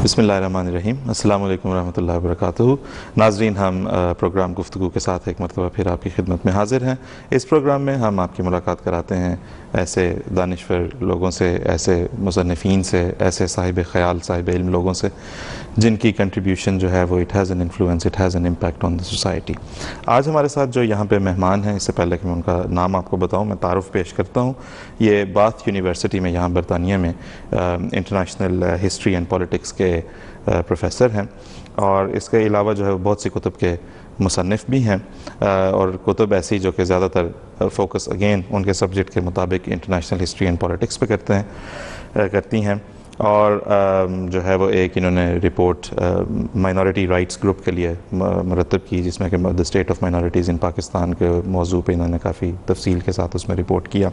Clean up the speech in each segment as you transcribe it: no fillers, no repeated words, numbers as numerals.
بسم اللہ الرحمن الرحیم. السلام علیکم ورحمۃ اللہ وبرکاتہ. ناظرین، ہم پروگرام گفتگو کے ساتھ ایک مرتبہ پھر آپ کی خدمت میں حاضر ہیں. اس پروگرام میں ہم آپ کی ملاقات کراتے ہیں ایسے دانشور لوگوں سے، ایسے مصنفین سے، ایسے صاحب خیال، صاحب علم لوگوں سے جن کی کنٹریبیوشن جو ہے وہ it has an influence, it has an impact on the society. آج ہمارے ساتھ جو یہاں پہ مہمان ہیں، اس سے پہلے کہ میں ان کا نام آپ کو بتاؤں، میں تعارف پیش کرتا ہوں. یہ باتھ یونیورسٹی میں یہاں برطانیہ میں انٹرنیشنل ہسٹری اینڈ پولیٹکس کے پروفیسر ہیں، اور اس کے علاوہ جو ہے بہت سی کتب کے مصنف بھی ہیں، اور کتب ایسی جو کہ زیادہ تر فوکس اگین ان کے سبجیکٹ کے مطابق انٹرنیشنل ہسٹری اینڈ پولیٹکس پہ کرتی ہیں. اور جو ہے وہ ایک انہوں نے رپورٹ مائنورٹی رائٹس گروپ کے لیے مرتب کی، جس میں کہ دا اسٹیٹ آف مائنورٹیز ان پاکستان کے موضوع پہ انہوں نے کافی تفصیل کے ساتھ اس میں رپورٹ کیا.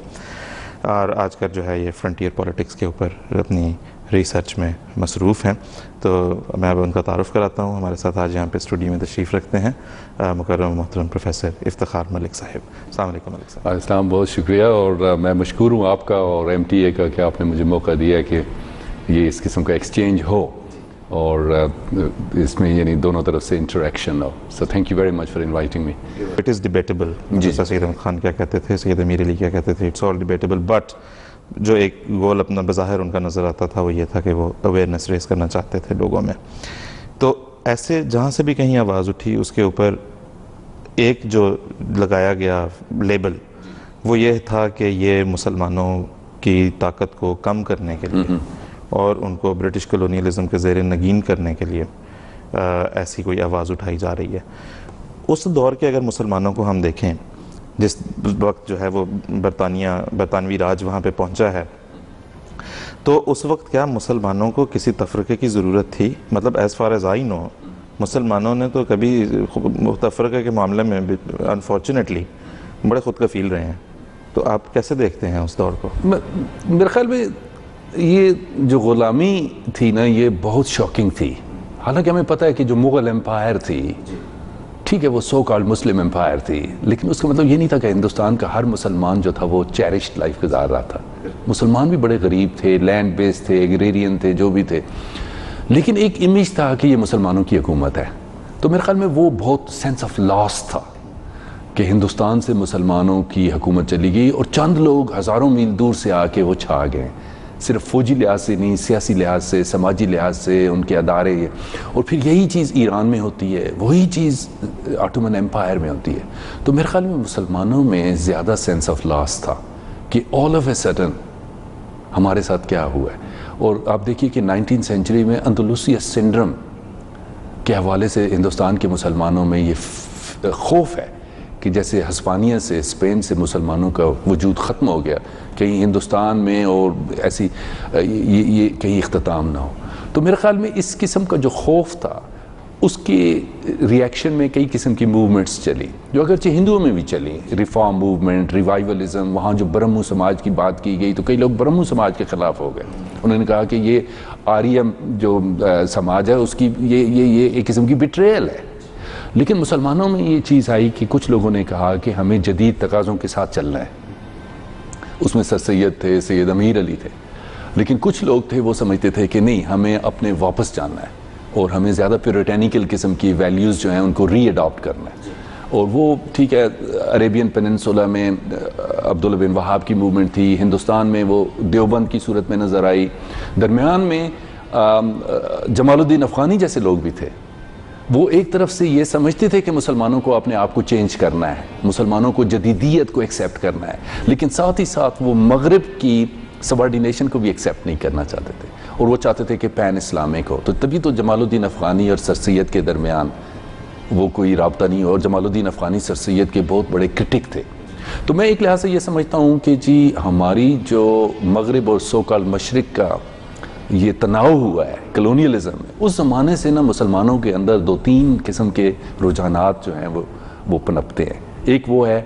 اور آج کل جو ہے یہ فرنٹیئر پولیٹکس کے اوپر اپنی ریسرچ میں مصروف ہیں. تو میں اب ان کا تعارف کراتا ہوں. ہمارے ساتھ آج یہاں پہ اسٹوڈیو میں تشریف رکھتے ہیں مکرم محترم پروفیسر افتخار ملک صاحب. السلام علیکم ملک صاحب. السلام، بہت شکریہ، اور میں مشکور ہوں آپ کا اور ایم ٹی اے کا کہ آپ نے مجھے موقع دیا کہ یہ اس قسم کا ایکسچینج ہو اور اس میں یعنی دونوں طرف سے interaction who. So thank you very much for inviting me. It is debatable, جیسا سید احمد خان کیا کہتے تھے، سید امیر علی کیا کہتے تھے، اٹس آل ڈیبیٹیبل، بٹ جو ایک گول اپنا بظاہر ان کا نظر آتا تھا وہ یہ تھا کہ وہ اویئرنیس ریز کرنا چاہتے تھے لوگوں میں. تو ایسے جہاں سے بھی کہیں آواز اٹھی اس کے اوپر ایک جو لگایا گیا لیبل وہ یہ تھا کہ یہ مسلمانوں کی طاقت کو کم کرنے کے لیے اور ان کو برٹش کلونیلزم کے زیر نگین کرنے کے لیے ایسی کوئی آواز اٹھائی جا رہی ہے. اس دور کے اگر مسلمانوں کو ہم دیکھیں، جس وقت جو ہے وہ برطانوی راج وہاں پہ پہنچا ہے، تو اس وقت کیا مسلمانوں کو کسی تفرقے کی ضرورت تھی؟ مطلب ایز فار ایز آئی نو مسلمانوں نے تو کبھی تفرقے کے معاملے میں انفارچونیٹلی بڑے خود کفیل رہے ہیں. تو آپ کیسے دیکھتے ہیں اس دور کو؟ میرے خیال میں یہ جو غلامی تھی نا، یہ بہت شاکنگ تھی. حالانکہ ہمیں پتہ ہے کہ جو مغل امپائر تھی، ٹھیک ہے وہ سو کالڈ مسلم امپائر تھی، لیکن اس کا مطلب یہ نہیں تھا کہ ہندوستان کا ہر مسلمان جو تھا وہ چیرشڈ لائف گزار رہا تھا. مسلمان بھی بڑے غریب تھے، لینڈ بیس تھے، ایگریرین تھے، جو بھی تھے، لیکن ایک امیج تھا کہ یہ مسلمانوں کی حکومت ہے. تو میرے خیال میں وہ بہت سینس آف لاس تھا کہ ہندوستان سے مسلمانوں کی حکومت چلی گئی اور چند لوگ ہزاروں میل دور سے آ کے وہ چھا گئے. صرف فوجی لحاظ سے نہیں، سیاسی لحاظ سے، سماجی لحاظ سے ان کے ادارے. اور پھر یہی چیز ایران میں ہوتی ہے، وہی چیز آٹومن امپائر میں ہوتی ہے. تو میرے خیال میں مسلمانوں میں زیادہ سینس آف لاس تھا کہ آل آف اے سڈن ہمارے ساتھ کیا ہوا ہے. اور آپ دیکھیے کہ 19 سینچری میں اندلوسیس سنڈرم کے حوالے سے ہندوستان کے مسلمانوں میں یہ خوف ہے کہ جیسے ہسپانیہ سے، اسپین سے مسلمانوں کا وجود ختم ہو گیا، کہیں ہندوستان میں اور ایسی یہ کہیں اختتام نہ ہو. تو میرے خیال میں اس قسم کا جو خوف تھا، اس کے ریئیکشن میں کئی قسم کی موومنٹس چلی، جو اگرچہ ہندوؤں میں بھی چلی. ریفارم موومنٹ، ریوائولزم، وہاں جو برہمو سماج کی بات کی گئی تو کئی لوگ برہمو سماج کے خلاف ہو گئے. انہوں نے کہا کہ یہ آریم جو سماج ہے اس کی یہ ایک قسم کی بٹریل ہے. لیکن مسلمانوں میں یہ چیز آئی کہ کچھ لوگوں نے کہا کہ ہمیں جدید تقاضوں کے ساتھ چلنا ہے. اس میں سر سید تھے، سید امیر علی تھے، لیکن کچھ لوگ تھے وہ سمجھتے تھے کہ نہیں، ہمیں اپنے واپس جانا ہے اور ہمیں زیادہ پیوریٹینیکل قسم کی ویلیوز جو ہیں ان کو ری اڈاپٹ کرنا ہے. اور وہ ٹھیک ہے، عریبین پیننسولا میں عبداللہ بن وہاب کی موومنٹ تھی، ہندوستان میں وہ دیوبند کی صورت میں نظر آئی، درمیان میں جمال الدین افغانی جیسے لوگ بھی تھے. وہ ایک طرف سے یہ سمجھتے تھے کہ مسلمانوں کو اپنے آپ کو چینج کرنا ہے، مسلمانوں کو جدیدیت کو ایکسیپٹ کرنا ہے، لیکن ساتھ ہی ساتھ وہ مغرب کی سبارڈینیشن کو بھی ایکسیپٹ نہیں کرنا چاہتے تھے، اور وہ چاہتے تھے کہ پین اسلامک ہو. تو تبھی تو جمال الدین افغانی اور سر سید کے درمیان وہ کوئی رابطہ نہیں ہو، اور جمال الدین افغانی سر سید کے بہت بڑے کرٹک تھے. تو میں ایک لحاظ سے یہ سمجھتا ہوں کہ جی ہماری جو مغرب اور سو کال مشرق کا یہ تناؤ ہوا ہے کلونیلزم میں، اس زمانے سے نا مسلمانوں کے اندر دو تین قسم کے رجحانات جو ہیں وہ پنپتے ہیں. ایک وہ ہے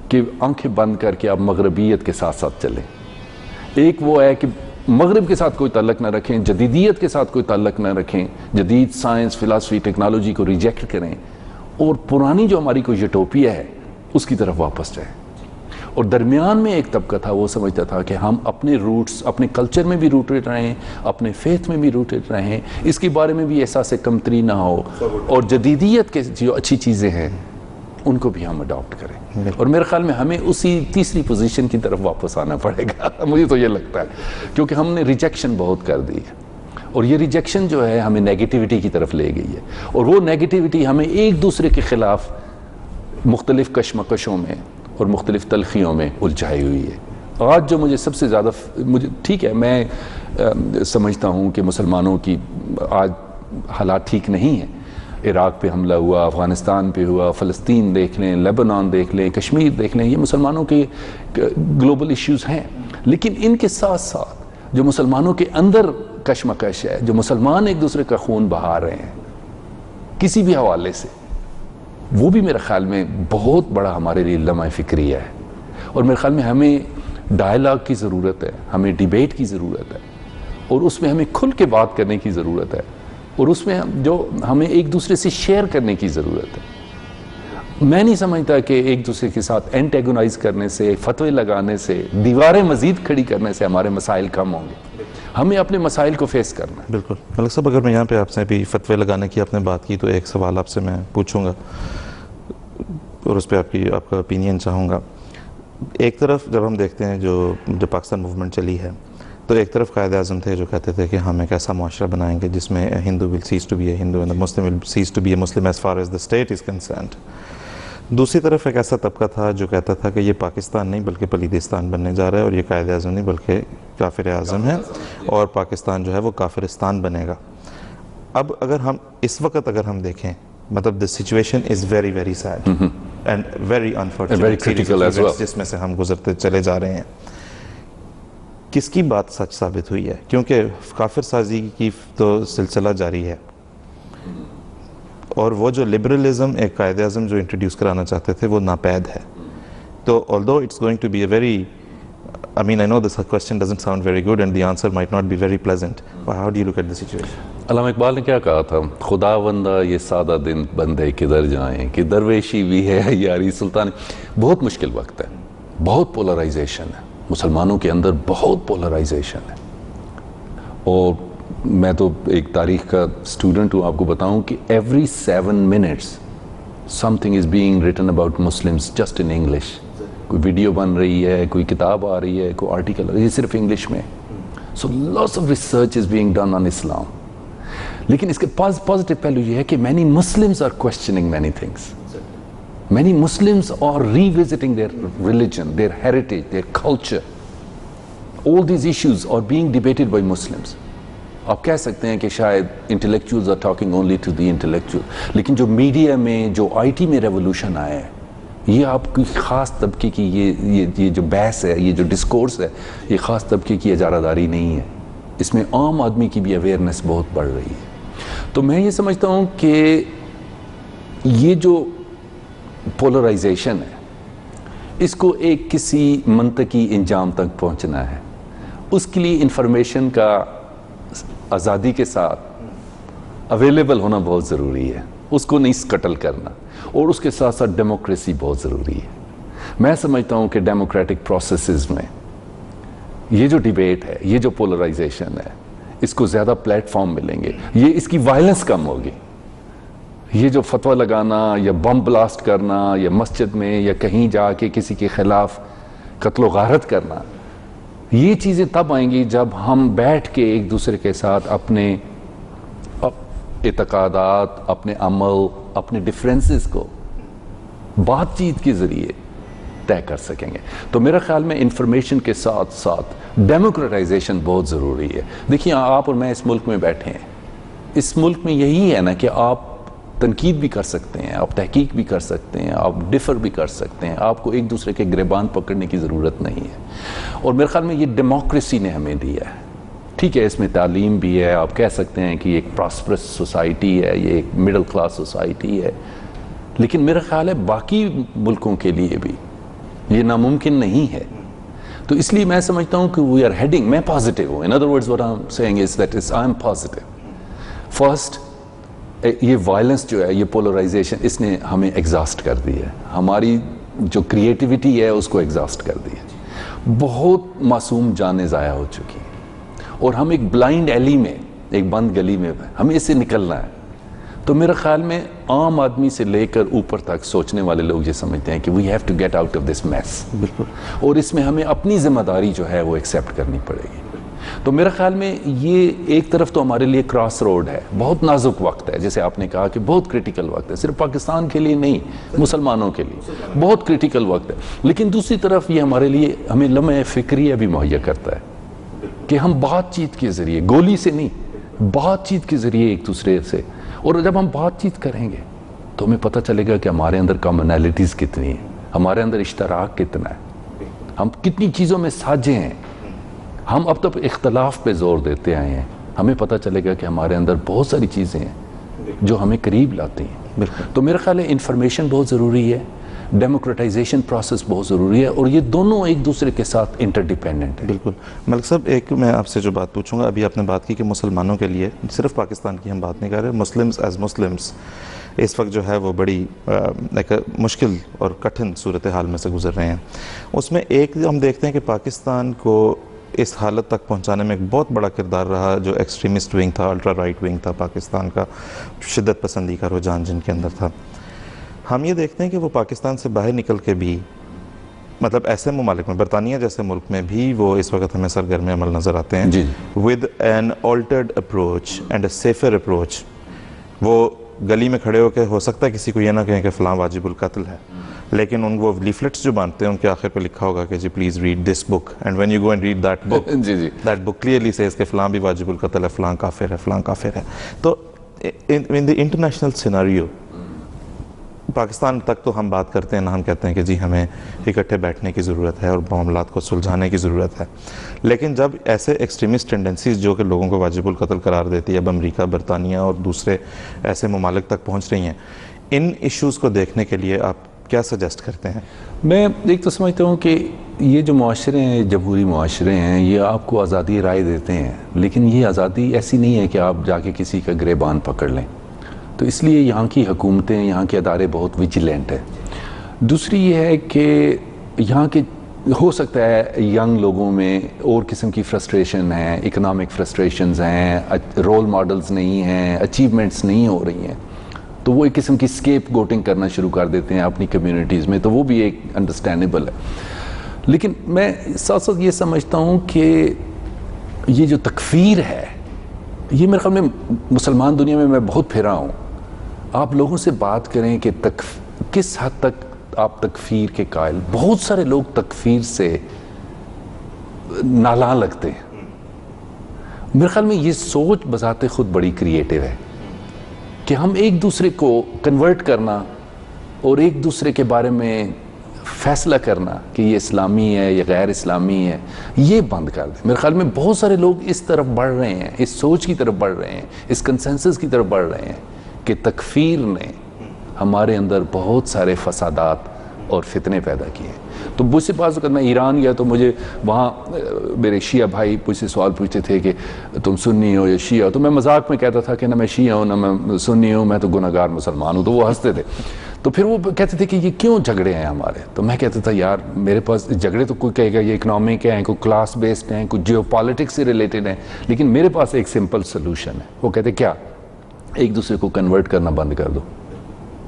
کہ آنکھیں بند کر کے آپ مغربیت کے ساتھ ساتھ چلیں. ایک وہ ہے کہ مغرب کے ساتھ کوئی تعلق نہ رکھیں، جدیدیت کے ساتھ کوئی تعلق نہ رکھیں، جدید سائنس، فلاسفی، ٹیکنالوجی کو ریجیکٹ کریں اور پرانی جو ہماری کوئی یوٹوپیا ہے اس کی طرف واپس جائیں. اور درمیان میں ایک طبقہ تھا وہ سمجھتا تھا کہ ہم اپنے روٹس اپنے کلچر میں بھی روٹڈ رہیں, اپنے فیتھ میں بھی روٹڈ رہیں, اس کے بارے میں بھی احساس کمتری نہ ہو, اور جدیدیت کے جو اچھی چیزیں ہیں ان کو بھی ہم اڈاپٹ کریں. اور میرے خیال میں ہمیں اسی تیسری پوزیشن کی طرف واپس آنا پڑے گا, مجھے تو یہ لگتا ہے, کیونکہ ہم نے ریجیکشن بہت کر دی ہے, اور یہ ریجیکشن جو ہے ہمیں نیگیٹیوٹی کی طرف لے گئی ہے, اور وہ نیگیٹیوٹی ہمیں ایک دوسرے کے خلاف مختلف کشمکشوں میں اور مختلف تلخیوں میں الجھائی ہوئی ہے. آج جو مجھے سب سے زیادہ مجھے ٹھیک ہے, میں سمجھتا ہوں کہ مسلمانوں کی آج حالات ٹھیک نہیں ہیں. عراق پہ حملہ ہوا, افغانستان پہ ہوا, فلسطین دیکھ لیں, لیبنان دیکھ لیں, کشمیر دیکھ لیں, یہ مسلمانوں کے گلوبل ایشوز ہیں. لیکن ان کے ساتھ ساتھ جو مسلمانوں کے اندر کشمکش ہے, جو مسلمان ایک دوسرے کا خون بہا رہے ہیں کسی بھی حوالے سے, وہ بھی میرے خیال میں بہت بڑا ہمارے لیے لمحہ فکریہ ہے. اور میرے خیال میں ہمیں ڈائلاگ کی ضرورت ہے, ہمیں ڈیبیٹ کی ضرورت ہے, اور اس میں ہمیں کھل کے بات کرنے کی ضرورت ہے, اور اس میں جو ہمیں ایک دوسرے سے شیئر کرنے کی ضرورت ہے. میں نہیں سمجھتا کہ ایک دوسرے کے ساتھ اینٹیگونائز کرنے سے, فتوے لگانے سے, دیواریں مزید کھڑی کرنے سے ہمارے مسائل کم ہوں گے. ہمیں اپنے مسائل کو فیس کرنا ہے. بالکل. ملک صاحب, اگر میں یہاں پہ آپ سے بھی فتوے لگانے کی آپ نے بات کی, تو ایک سوال آپ سے میں پوچھوں گا اور اس پہ آپ کا اوپینین چاہوں گا. ایک طرف جب ہم دیکھتے ہیں جو پاکستان موومنٹ چلی ہے, تو ایک طرف قائد اعظم تھے جو کہتے تھے کہ ہم ایک ایسا معاشرہ بنائیں گے جس میں Hindu will says to be a Hindu and Muslim will says to be a Muslim as far as the state is concerned. دوسری طرف ایک ایسا طبقہ تھا جو کہتا تھا کہ یہ پاکستان نہیں بلکہ پلیدستان بننے جا رہا ہے, اور یہ قائد اعظم نہیں بلکہ کافر اعظم ہے, اور پاکستان جو ہے وہ کافرستان بنے گا. اب اگر ہم اس وقت اگر ہم دیکھیں, مطلب the situation is very very sad and very unfortunate, very critical as well, جس میں سے ہم گزرتے چلے جا رہے ہیں. کس کی بات سچ ثابت ہوئی ہے؟ کیونکہ کافر سازی کی تو سلسلہ جاری ہے, اور وہ جو لبرلزم ایک قائد اعظم جو انٹروڈیوس کرانا چاہتے تھے وہ ناپید ہے. تو although it's going to be a very, I mean I know this question doesn't sound very good and the answer might not be very pleasant, but how do you look at the situation? علامہ اقبال نے کیا کہا تھا, خدا بندہ یہ سادہ دن بندے کدھر جائیں, کہ درویشی بھی ہے یاری سلطان. بہت مشکل وقت ہے, بہت پولرائزیشن ہے مسلمانوں کے اندر, بہت پولرائزیشن ہے. اور میں تو ایک تاریخ کا اسٹوڈنٹ ہوں, آپ کو بتاؤں کہ every 7 minutes something is being written about Muslims just in English. کوئی ویڈیو بن رہی ہے, کوئی کتاب آ رہی ہے, کوئی آرٹیکل, یہ صرف انگلش میں. So lots of research is being done on Islam. لیکن اس کے پازیٹیو پہلو یہ ہے کہ many Muslims are questioning many things. Many Muslims are revisiting their religion, their heritage, their culture. All these issues are being debated by Muslims. آپ کہہ سکتے ہیں کہ شاید intellectuals are talking only to the intellectual, لیکن جو media میں, جو IT میں ریولوشن آیا ہے, یہ آپ کی خاص طبقے کی یہ جو بحث ہے, یہ جو ڈسکورس ہے, یہ خاص طبقے کی اجارہ داری نہیں ہے. اس میں عام آدمی کی بھی اویئرنیس بہت بڑھ رہی ہے. تو میں یہ سمجھتا ہوں کہ یہ جو پولرائزیشن ہے, اس کو ایک کسی منطقی انجام تک پہنچنا ہے. اس کے لیے انفارمیشن کا آزادی کے ساتھ اویلیبل ہونا بہت ضروری ہے, اس کو نہیں سکٹل کرنا, اور اس کے ساتھ ساتھ ڈیموکریسی بہت ضروری ہے. میں سمجھتا ہوں کہ ڈیموکریٹک پروسیسز میں یہ جو ڈیبیٹ ہے, یہ جو پولرائزیشن ہے, اس کو زیادہ پلیٹ فارم ملیں گے, یہ اس کی وائلنس کم ہوگی. یہ جو فتویٰ لگانا یا بم بلاسٹ کرنا یا مسجد میں یا کہیں جا کے کسی کے خلاف قتل و غارت کرنا, یہ چیزیں تب آئیں گی جب ہم بیٹھ کے ایک دوسرے کے ساتھ اپنے اعتقادات, اپنے عمل, اپنے ڈفرینسز کو بات چیت کے ذریعے طے کر سکیں گے. تو میرا خیال میں انفارمیشن کے ساتھ ساتھ ڈیموکریٹائزیشن بہت ضروری ہے. دیکھیے, آپ اور میں اس ملک میں بیٹھے ہیں, اس ملک میں یہی ہے نا کہ آپ تنقید بھی کر سکتے ہیں, آپ تحقیق بھی کر سکتے ہیں, آپ ڈفر بھی کر سکتے ہیں, آپ کو ایک دوسرے کے گریبان پکڑنے کی ضرورت نہیں ہے. اور میرے خیال میں یہ ڈیموکریسی نے ہمیں دیا ہے. ٹھیک ہے, اس میں تعلیم بھی ہے, آپ کہہ سکتے ہیں کہ یہ ایک پراسپرس سوسائٹی ہے, یہ ایک مڈل کلاس سوسائٹی ہے, لیکن میرا خیال ہے باقی ملکوں کے لیے بھی یہ ناممکن نہیں ہے. تو اس لیے میں سمجھتا ہوں کہ وی آر ہیڈنگ, میں پازیٹیو ہوں. In other words what I am seeing is that is I am positive. First, یہ وائلنس جو ہے, یہ پولرائزیشن, اس نے ہمیں ایگزاسٹ کر دی ہے. ہماری جو کریٹیوٹی ہے اس کو ایگزاسٹ کر دیا. بہت معصوم جانیں ضائع ہو چکی ہیں اور ہم ایک بلائنڈ ایلی میں, ایک بند گلی میں ہمیں اس سے نکلنا ہے. تو میرے خیال میں عام آدمی سے لے کر اوپر تک سوچنے والے لوگ یہ سمجھتے ہیں کہ we have to get out of this mess. بالکل. اور اس میں ہمیں اپنی ذمہ داری جو ہے وہ ایکسیپٹ کرنی پڑے گی. تو میرے خیال میں یہ ایک طرف تو ہمارے لیے کراس روڈ ہے, بہت نازک وقت ہے, جیسے آپ نے کہا کہ بہت کریٹیکل وقت ہے, صرف پاکستان کے لیے نہیں, مسلمانوں کے لیے بہت کریٹیکل وقت ہے. لیکن دوسری طرف یہ ہمارے لیے ہمیں لمحہ فکریہ بھی مہیا کرتا ہے کہ ہم بات چیت کے ذریعے, گولی سے نہیں, بات چیت کے ذریعے ایک دوسرے سے, اور جب ہم بات چیت کریں گے تو ہمیں پتہ چلے گا کہ ہمارے اندر کامنالٹیز کتنی ہیں, ہمارے اندر اشتراک کتنا ہے, ہم کتنی چیزوں میں ساجھے ہیں. ہم اب تک اختلاف پہ زور دیتے آئے ہیں, ہمیں پتہ چلے گا کہ ہمارے اندر بہت ساری چیزیں ہیں جو ہمیں قریب لاتی ہیں. تو میرا خیال ہے انفارمیشن بہت ضروری ہے, ڈیموکریٹائزیشن پروسیس بہت ضروری ہے, اور یہ دونوں ایک دوسرے کے ساتھ انٹر ڈیپینڈنٹ ہیں. بالکل. ملک صاحب, ایک میں آپ سے جو بات پوچھوں گا, ابھی آپ نے بات کی کہ مسلمانوں کے لیے, صرف پاکستان کی ہم بات نہیں کر رہے, مسلمز ایز مسلمز اس وقت جو ہے وہ بڑی ایک مشکل اور کٹھن صورتحال میں سے گزر رہے ہیں. اس میں ایک ہم دیکھتے ہیں کہ پاکستان کو اس حالت تک پہنچانے میں ایک بہت بڑا کردار رہا جو ایکسٹریمسٹ ونگ تھا, الٹرا رائٹ ونگ تھا پاکستان کا, شدت پسندی کا رجحان جن کے اندر تھا. ہم یہ دیکھتے ہیں کہ وہ پاکستان سے باہر نکل کے بھی, مطلب ایسے ممالک میں, برطانیہ جیسے ملک میں بھی وہ اس وقت ہمیں سرگرم عمل نظر آتے ہیں, with an altered approach and a safer approach. وہ گلی میں کھڑے ہو کے ہو سکتا ہے کسی کو یہ نہ کہیں کہ فلاں واجب القتل ہے, لیکن وہ لیفلٹس جو باندھتے ہیں ان کے آخر پہ لکھا ہوگا کہ جی please read this book, and when you go and read that book, that book clearly says کہ فلاں بھی واجب القتل ہے, فلاں کافر ہے, فلاں کافر ہے. تو ان دی انٹرنیشنل سیناریو پاکستان تک تو ہم بات کرتے ہیں نا, ہم کہتے ہیں کہ جی ہمیں اکٹھے بیٹھنے کی ضرورت ہے اور معاملات کو سلجھانے کی ضرورت ہے, لیکن جب ایسے ایکسٹریمسٹ ٹینڈنسیز جو کہ لوگوں کو واجب القتل قرار دیتی ہے, اب امریکہ, برطانیہ اور دوسرے ایسے ممالک تک پہنچ رہی ہیں, ان ایشوز کو دیکھنے کے لیے آپ کیا سجیسٹ کرتے ہیں؟ میں ایک تو سمجھتا ہوں کہ یہ جو معاشرے ہیں, جمہوری معاشرے ہیں, یہ آپ کو آزادی رائے دیتے ہیں, لیکن یہ آزادی ایسی نہیں ہے کہ آپ جا کے کسی کا گریبان پکڑ لیں. تو اس لیے یہاں کی حکومتیں, یہاں کے ادارے بہت ویجیلنٹ ہیں. دوسری یہ ہے کہ یہاں کے ہو سکتا ہے ینگ لوگوں میں اور قسم کی فرسٹریشن ہیں, اکنامک فرسٹریشنز ہیں, رول ماڈلز نہیں ہیں, اچیومنٹس نہیں ہو رہی ہیں, تو وہ ایک قسم کی اسکیپ گوٹنگ کرنا شروع کر دیتے ہیں اپنی کمیونٹیز میں, تو وہ بھی ایک انڈرسٹینڈیبل ہے. لیکن میں ساتھ ساتھ یہ سمجھتا ہوں کہ یہ جو تکفیر ہے, یہ میرے خیال میں مسلمان دنیا میں بہت پھرا ہوں. آپ لوگوں سے بات کریں کہ کس حد تک آپ تکفیر کے قائل, بہت سارے لوگ تکفیر سے نالاں لگتے ہیں. میرے خیال میں یہ سوچ بذات خود بڑی کریٹیو ہے کہ ہم ایک دوسرے کو کنورٹ کرنا اور ایک دوسرے کے بارے میں فیصلہ کرنا کہ یہ اسلامی ہے یا غیر اسلامی ہے, یہ بند کر دیں. میرے خیال میں بہت سارے لوگ اس طرف بڑھ رہے ہیں, اس سوچ کی طرف بڑھ رہے ہیں, اس کنسنسس کی طرف بڑھ رہے ہیں کہ تکفیر نے ہمارے اندر بہت سارے فسادات اور فتنے پیدا کیے ہیں. تو مجھ سے بعض اوقات میں ایران گیا تو مجھے وہاں میرے شیعہ بھائی مجھ سے سوال پوچھتے تھے کہ تم سنی ہو یا شیعہ ہو, تو میں مذاق میں کہتا تھا کہ نہ میں شیعہ ہوں نہ میں سنی ہوں, میں تو گناہگار مسلمان ہوں. تو وہ ہنستے تھے. تو پھر وہ کہتے تھے کہ یہ کیوں جھگڑے ہیں ہمارے. تو میں کہتا تھا یار میرے پاس جھگڑے تو کوئی کہے گا یہ اکنامک ہیں, کوئی کلاس بیسڈ ہیں, کوئی جیو پالیٹکس سے ریلیٹڈ ہیں, لیکن میرے پاس ایک سمپل سلوشن ہے. وہ کہتے کیا, ایک دوسرے کو کنورٹ کرنا بند کر دو,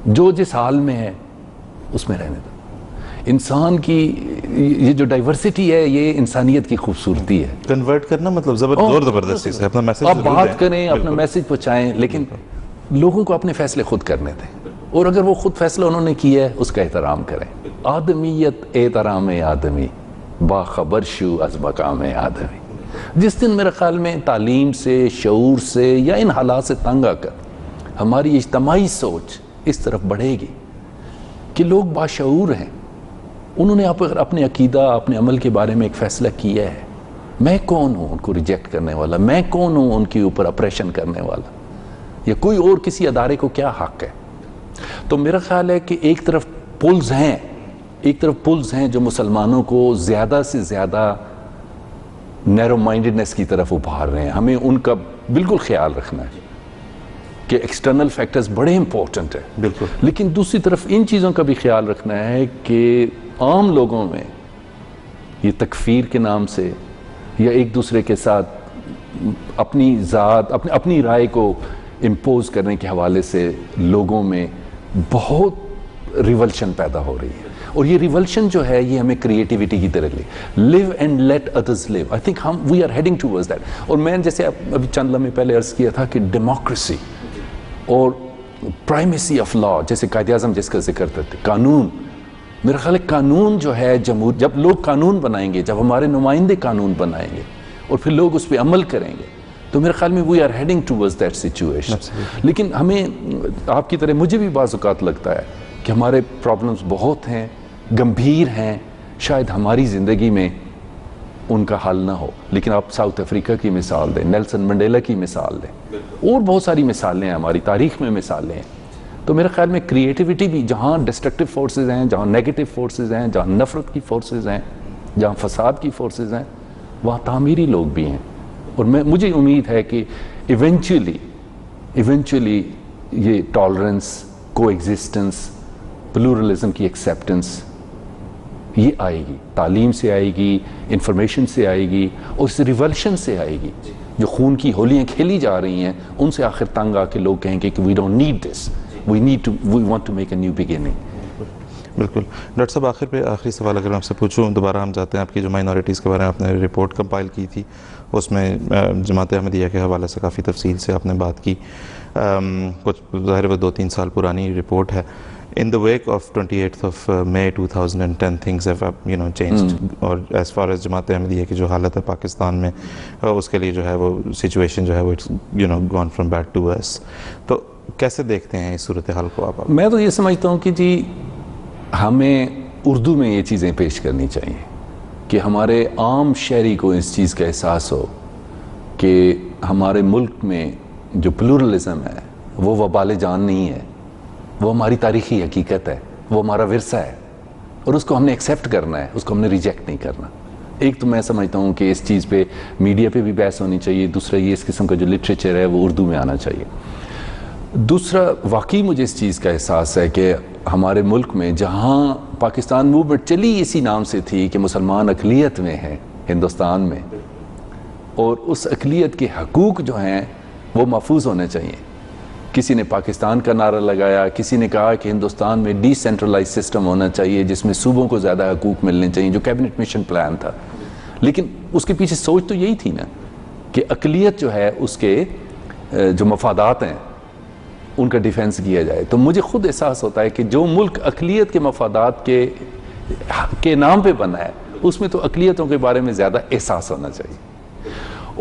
جو جس حال میں ہے اس میں رہنے دو. انسان کی یہ جو ڈائیورسٹی ہے یہ انسانیت کی خوبصورتی ہے. کنورٹ کرنا مطلب زبردستی سے اپنا میسج آپ بات کریں, اپنا میسج پہنچائیں, لیکن لوگوں کو اپنے فیصلے خود کرنے دیں, اور اگر وہ خود فیصلہ انہوں نے کیا ہے اس کا احترام کریں. آدمیت احترام آدمی, باخبر شو از مقام آدمی. جس دن میرے خیال میں تعلیم سے, شعور سے یا ان حالات سے تنگ آ کر ہماری اجتماعی سوچ اس طرف بڑھے گی کہ لوگ باشعور ہیں, انہوں نے اپنے عقیدہ, اپنے عمل کے بارے میں ایک فیصلہ کیا ہے. میں کون ہوں ان کو ریجیکٹ کرنے والا, میں کون ہوں ان کے اوپر اپریشن کرنے والا, یا کوئی اور کسی ادارے کو کیا حق ہے. تو میرا خیال ہے کہ ایک طرف پلز ہیں جو مسلمانوں کو زیادہ سے زیادہ نیرو مائنڈڈنس کی طرف ابھار رہے ہیں. ہمیں ان کا بالکل خیال رکھنا ہے. کہ ایکسٹرنل فیکٹرز بڑے امپورٹنٹ ہیں بالکل، لیکن دوسری طرف ان چیزوں کا بھی خیال رکھنا ہے کہ عام لوگوں میں یہ تکفیر کے نام سے یا ایک دوسرے کے ساتھ اپنی ذات اپنی رائے کو امپوز کرنے کے حوالے سے لوگوں میں بہت ریولشن پیدا ہو رہی ہے، اور یہ ریولشن جو ہے یہ ہمیں کریٹیوٹی کی طرح live and let others live, I think we are heading towards that. اور میں جیسے ابھی چند لمحے پہلے عرض کیا تھا کہ ڈیموکریسی اور پرائمیسی آف لا، جیسے قائد اعظم جس کا ذکر کرتے قانون، میرا خیال ہے قانون جو ہے جب لوگ قانون بنائیں گے، جب ہمارے نمائندے قانون بنائیں گے اور پھر لوگ اس پہ عمل کریں گے تو میرے خیال میں we are heading towards that situation. لیکن ہمیں آپ کی طرح مجھے بھی بعض اوقات لگتا ہے کہ ہمارے پرابلمز بہت ہیں، گمبھیر ہیں، شاید ہماری زندگی میں ان کا حل نہ ہو، لیکن آپ ساؤتھ افریقہ کی مثال دیں، نیلسن منڈیلا کی مثال دیں، اور بہت ساری مثالیں ہیں، ہماری تاریخ میں مثالیں ہیں۔ تو میرے خیال میں کریٹیوٹی بھی، جہاں ڈسٹرکٹیو فورسز ہیں، جہاں نیگیٹو فورسز ہیں، جہاں نفرت کی فورسز ہیں، جہاں فساد کی فورسز ہیں، وہاں تعمیری لوگ بھی ہیں، اور مجھے امید ہے کہ ایونچولی یہ ٹالرنس، کو ایگزسٹنس، پلورلزم کی ایکسیپٹنس یہ آئے گی، تعلیم سے آئے گی، انفارمیشن سے آئے گی، اور اس ریولشن سے آئے گی۔ جو خون کی ہولیاں کھیلی جا رہی ہیں ان سے آخر تنگ آ کے لوگ کہیں گے کہ we don't need this, we want to make a new beginning. بالکل۔ ڈاکٹر صاحب آخری سوال اگر میں آپ سے پوچھوں، دوبارہ ہم جاتے ہیں آپ کی جو مائنورٹیز کے بارے میں آپ نے رپورٹ کمپائل کی تھی، اس میں جماعت احمدیہ کے حوالے سے کافی تفصیل سے آپ نے بات کی، کچھ ظاہر وہ 2-3 سال پرانی رپورٹ ہے۔ In the wake of 28th of May 2010 things have changed، اور as far as جماعت احمدیہ کی جو حالت ہے پاکستان میں، اس کے لیے جو ہے وہ سچویشن جو ہے وہ gone from bad to worse۔ تو کیسے دیکھتے ہیں اس صورتحال کو آپ؟ میں تو یہ سمجھتا ہوں کہ جی ہمیں اردو میں یہ چیزیں پیش کرنی چاہیے کہ ہمارے عام شہری کو اس چیز کا احساس ہو کہ ہمارے ملک میں جو پلورلزم ہے وہ وبال جان نہیں ہے، وہ ہماری تاریخی حقیقت ہے، وہ ہمارا ورثہ ہے، اور اس کو ہم نے ایکسیپٹ کرنا ہے، اس کو ہم نے ریجیکٹ نہیں کرنا۔ ایک تو میں سمجھتا ہوں کہ اس چیز پہ میڈیا پہ بھی بحث ہونی چاہیے، دوسرا یہ اس قسم کا جو لٹریچر ہے وہ اردو میں آنا چاہیے۔ دوسرا، واقعی مجھے اس چیز کا احساس ہے کہ ہمارے ملک میں جہاں پاکستان موومنٹ چلی اسی نام سے تھی کہ مسلمان اقلیت میں ہیں ہندوستان میں، اور اس اقلیت کے حقوق جو ہیں وہ محفوظ ہونے چاہیے۔ کسی نے پاکستان کا نعرہ لگایا، کسی نے کہا کہ ہندوستان میں ڈی سینٹرلائز سسٹم ہونا چاہیے جس میں صوبوں کو زیادہ حقوق ملنے چاہیے، جو کیبنٹ مشن پلان تھا۔ لیکن اس کے پیچھے سوچ تو یہی تھی نا کہ اقلیت جو ہے اس کے جو مفادات ہیں ان کا ڈیفینس کیا جائے۔ تو مجھے خود احساس ہوتا ہے کہ جو ملک اقلیت کے مفادات کے نام پہ بنا ہے اس میں تو اقلیتوں کے بارے میں زیادہ احساس ہونا چاہیے۔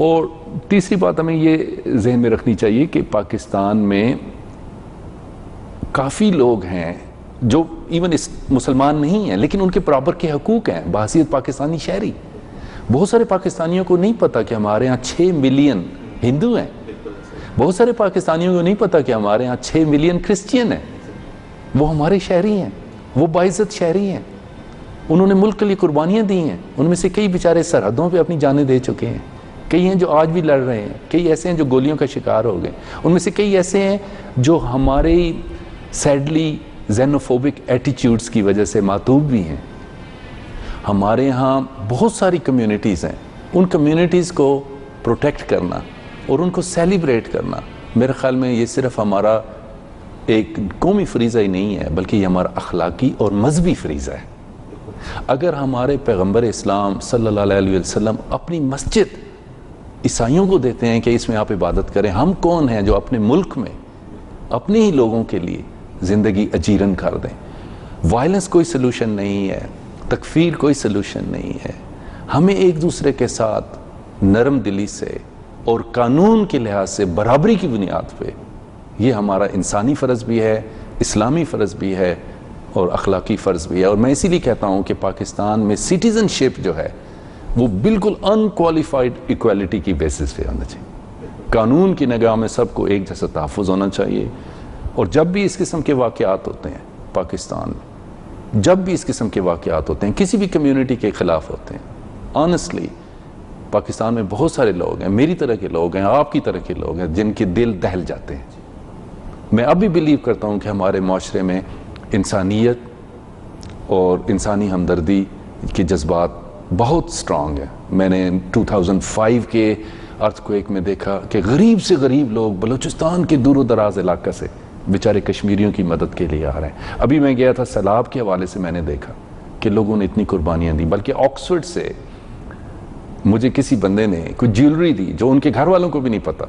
اور تیسری بات ہمیں یہ ذہن میں رکھنی چاہیے کہ پاکستان میں کافی لوگ ہیں جو ایون مسلمان نہیں ہیں لیکن ان کے برابر کے حقوق ہیں بحیثیت پاکستانی شہری۔ بہت سارے پاکستانیوں کو نہیں پتا کہ ہمارے ہاں 6 ملین ہندو ہیں، بہت سارے پاکستانیوں کو نہیں پتا کہ ہمارے ہاں 6 ملین کرسچین ہیں۔ وہ ہمارے شہری ہیں، وہ باعزت شہری ہیں، انہوں نے ملک کے لیے قربانیاں دی ہیں، ان میں سے کئی بیچارے سرحدوں پہ اپنی جانیں دے چکے ہیں، کئی ہیں جو آج بھی لڑ رہے ہیں، کئی ایسے ہیں جو گولیوں کا شکار ہو گئے، ان میں سے کئی ایسے ہیں جو ہمارے سیڈلی زینوفوبک ایٹیچیوڈز کی وجہ سے معتوب بھی ہیں۔ ہمارے ہاں بہت ساری کمیونٹیز ہیں، ان کمیونٹیز کو پروٹیکٹ کرنا اور ان کو سیلیبریٹ کرنا میرے خیال میں یہ صرف ہمارا ایک قومی فریضہ ہی نہیں ہے بلکہ یہ ہمارا اخلاقی اور مذہبی فریضہ ہے۔ اگر ہمارے پیغمبر اسلام صلی اللہ علیہ وسلم اپنی مسجد عیسائیوں کو دیتے ہیں کہ اس میں آپ عبادت کریں، ہم کون ہیں جو اپنے ملک میں اپنے ہی لوگوں کے لیے زندگی اجیرن کر دیں؟ وائلنس کوئی سلوشن نہیں ہے، تکفیر کوئی سلوشن نہیں ہے۔ ہمیں ایک دوسرے کے ساتھ نرم دلی سے اور قانون کے لحاظ سے برابری کی بنیاد پہ، یہ ہمارا انسانی فرض بھی ہے، اسلامی فرض بھی ہے اور اخلاقی فرض بھی ہے۔ اور میں اسی لیے کہتا ہوں کہ پاکستان میں سٹیزن شپ جو ہے وہ بالکل ان کوالیفائڈ ایکویلٹی کی بیسس پہ ہونا چاہیے۔ قانون کی نگاہ میں سب کو ایک جیسا تحفظ ہونا چاہیے، اور جب بھی اس قسم کے واقعات ہوتے ہیں پاکستان میں، جب بھی اس قسم کے واقعات ہوتے ہیں کسی بھی کمیونٹی کے خلاف ہوتے ہیں، آنیسٹلی پاکستان میں بہت سارے لوگ ہیں، میری طرح کے لوگ ہیں، آپ کی طرح کے لوگ ہیں، جن کے دل دہل جاتے ہیں میں اب بھی بلیو کرتا ہوں کہ ہمارے معاشرے میں انسانیت اور انسانی ہمدردی کے جذبات بہت سٹرانگ ہیں. میں نے 2005 کے ارتھ کویک میں دیکھا کہ غریب سے غریب لوگ بلوچستان کے دور و دراز علاقہ سے بیچارے کشمیریوں کی مدد کے لیے آ رہے ہیں. ابھی میں گیا تھا سیلاب کے حوالے سے، میں نے دیکھا کہ لوگوں نے اتنی قربانیاں دی. بلکہ آکسفورڈ سے مجھے کسی بندے نے کوئی جیولری دی جو ان کے گھر والوں کو بھی نہیں پتا،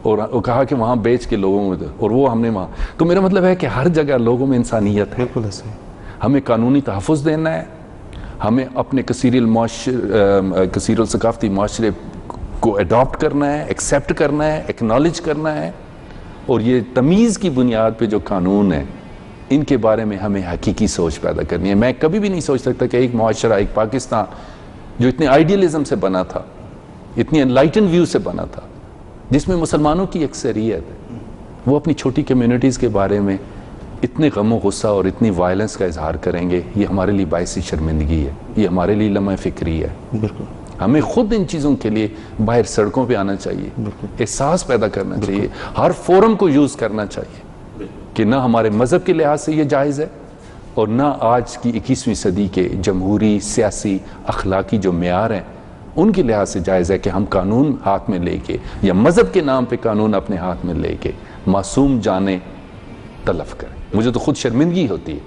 اور وہ کہا کہ وہاں بیچ کے لوگوں میں، اور وہ ہم نے وہاں. تو میرا مطلب ہے کہ ہر جگہ لوگوں میں انسانیت ہے. بالکل ایسے. ہمیں قانونی تحفظ دینا ہے، ہمیں اپنے کثیر الثقافتی معاشرے کو اڈاپٹ کرنا ہے، ایکسیپٹ کرنا ہے، ایکنالج کرنا ہے. اور یہ تمیز کی بنیاد پہ جو قانون ہیں ان کے بارے میں ہمیں حقیقی سوچ پیدا کرنی ہے. میں کبھی بھی نہیں سوچ سکتا کہ ایک معاشرہ، ایک پاکستان جو اتنے آئیڈیلزم سے بنا تھا، اتنی انلائٹن ویو سے بنا تھا، جس میں مسلمانوں کی اکثریت ہے، وہ اپنی چھوٹی کمیونٹیز کے بارے میں اتنے غم و غصہ اور اتنی وائلنس کا اظہار کریں گے. یہ ہمارے لیے باعث شرمندگی ہے، یہ ہمارے لیے لمحہ فکری ہے. بالکل. ہمیں خود ان چیزوں کے لیے باہر سڑکوں پہ آنا چاہیے، احساس پیدا کرنا چاہیے، ہر فورم کو یوز کرنا چاہیے کہ نہ ہمارے مذہب کے لحاظ سے یہ جائز ہے، اور نہ آج کی 21ویں صدی کے جمہوری، سیاسی، اخلاقی جو معیار ہیں ان کے لحاظ سے جائز ہے کہ ہم قانون ہاتھ میں لے کے یا مذہب کے نام پہ قانون اپنے ہاتھ میں لے کے معصوم جانیں تلف کریں. مجھے تو خود شرمندگی ہوتی ہے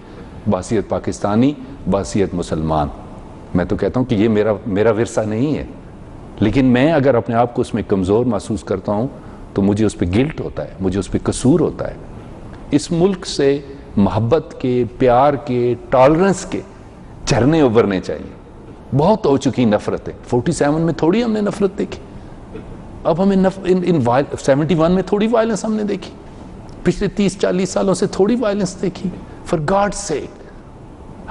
بحیثیت پاکستانی، بحیثیت مسلمان. میں تو کہتا ہوں کہ یہ میرا ورثہ نہیں ہے، لیکن میں اگر اپنے آپ کو اس میں کمزور محسوس کرتا ہوں تو مجھے اس پہ گلٹ ہوتا ہے، مجھے اس پہ قصور ہوتا ہے. اس ملک سے محبت کے، پیار کے، ٹالرنس کے جھرنے ابھرنے چاہیے. بہت ہو چکی نفرتیں. 47 میں تھوڑی ہم نے نفرت دیکھی، اب ہمیں 71 میں تھوڑی وائلنس ہم نے دیکھی، پچھلے 30-40 سالوں سے تھوڑی وائلنس دیکھی. فار گاڈ سیک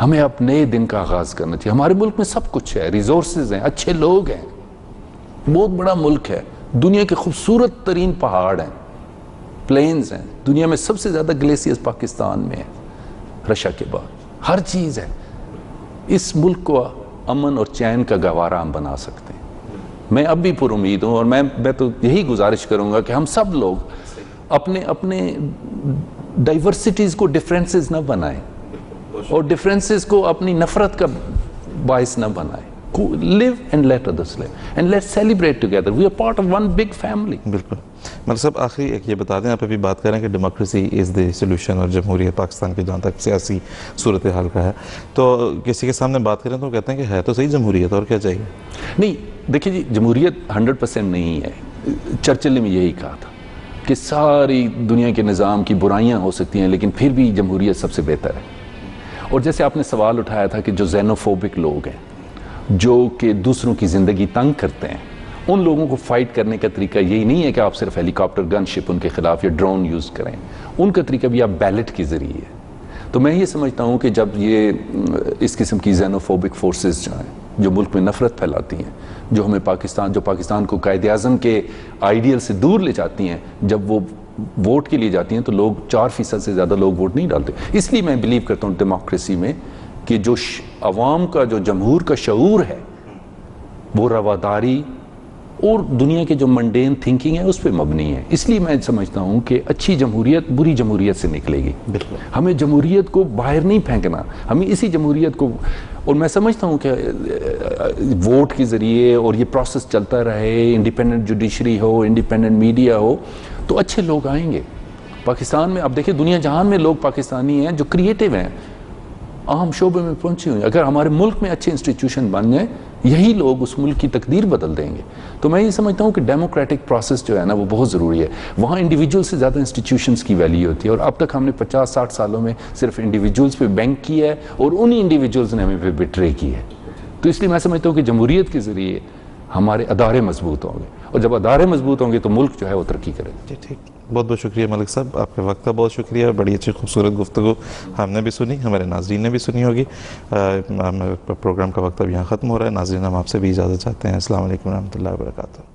ہمیں اب نئے دن کا آغاز کرنا چاہیے. ہمارے ملک میں سب کچھ ہے، ریسورسز ہیں، اچھے لوگ ہیں، بہت بڑا ملک ہے، دنیا کے خوبصورت ترین پہاڑ ہیں، پلینز ہیں، دنیا میں سب سے زیادہ گلیشیئرز پاکستان میں ہیں رشیا کے بعد، ہر چیز ہے. اس ملک کو امن اور چین کا گہوارہ ہم بنا سکتے ہیں. میں اب بھی پر امید ہوں، اور میں تو یہی گزارش کروں گا کہ ہم سب لوگ اپنے ڈائیورسٹیز کو ڈفرینسز نہ بنائیں، اور ڈفرینسز کو اپنی نفرت کا باعث نہ بنائیں. live and let others live and let's celebrate together. We are part of one big family. بالکل. ملک صاحب آخری ایک یہ بتا دیں، آپ ابھی بات کریں کہ ڈیموکریسی از دی سولوشن، اور جمہوریت پاکستان کے جہاں تک سیاسی صورتحال کا ہے، تو کسی کے سامنے بات کریں تو کہتے ہیں کہ ہے تو صحیح جمہوریت، اور کیا چاہیے؟ نہیں، دیکھیں جی، جمہوریت 100% نہیں ہے. چرچل نے یہی کہا تھا کہ ساری دنیا کے نظام کی برائیاں ہو سکتی ہیں لیکن پھر بھی جمہوریت سب سے بہتر ہے. اور جیسے آپ نے سوال اٹھایا تھا کہ جو زینوفوبک لوگ ہیں، جو کہ دوسروں کی زندگی تنگ کرتے ہیں، ان لوگوں کو فائٹ کرنے کا طریقہ یہی نہیں ہے کہ آپ صرف ہیلی کاپٹر گن شپ ان کے خلاف یا ڈرون یوز کریں. ان کا طریقہ بھی آپ بیلٹ کے ذریعے ہے. تو میں یہ سمجھتا ہوں کہ جب یہ اس قسم کی زینوفوبک فورسز جو ہیں، جو ملک میں نفرت پھیلاتی ہیں، جو پاکستان کو قائد اعظم کے آئیڈیل سے دور لے جاتی ہیں، جب وہ ووٹ کے لیے جاتی ہیں تو لوگ 4% سے زیادہ لوگ ووٹ نہیں ڈالتے. اس لیے میں بلیو کرتا ہوں ڈیموکریسی میں کہ جو عوام کا، جو جمہور کا شعور ہے، وہ رواداری اور دنیا کے جو منڈین تھنکنگ ہے اس پہ مبنی ہے. اس لیے میں سمجھتا ہوں کہ اچھی جمہوریت بری جمہوریت سے نکلے گی. ہمیں جمہوریت کو باہر نہیں پھینکنا، ہمیں اسی جمہوریت کو، اور میں سمجھتا ہوں کہ ووٹ کے ذریعے اور یہ پروسیس چلتا رہے، انڈیپینڈنٹ جوڈیشری ہو، انڈیپینڈنٹ میڈیا ہو، تو اچھے لوگ آئیں گے. پاکستان میں اب دیکھیں دنیا جہان میں لوگ پاکستانی ہیں جو کریٹیو ہیں، اہم شعبے میں پہنچے ہوئے ہیں. اگر ہمارے ملک میں اچھے انسٹیٹیوشن بن جائیں، یہی لوگ اس ملک کی تقدیر بدل دیں گے. تو میں یہ سمجھتا ہوں کہ ڈیموکریٹک پروسیس جو ہے نا وہ بہت ضروری ہے. وہاں انڈیویجول سے زیادہ انسٹیٹیوشنز کی ویلیو ہوتی ہے، اور اب تک ہم نے 50-60 سالوں میں صرف انڈیویجولز پہ بینک کیا ہے، اور انہی انڈیویجولز نے ہمیں پہ بٹرے کی ہے. تو اس لیے میں سمجھتا ہوں کہ جمہوریت کے ذریعے ہمارے ادارے مضبوط ہوں گے، اور جب ادارے مضبوط ہوں گے تو ملک جو ہے وہ ترقی کرے گا. جی ٹھیک. بہت بہت شکریہ ملک صاحب، آپ کے وقت کا بہت شکریہ. بڑی اچھی خوبصورت گفتگو ہم نے بھی سنی، ہمارے ناظرین نے بھی سنی ہوگی. پروگرام کا وقت اب یہاں ختم ہو رہا ہے. ناظرین ہم آپ سے بھی اجازت چاہتے ہیں. السلام علیکم ورحمۃ اللہ وبرکاتہ.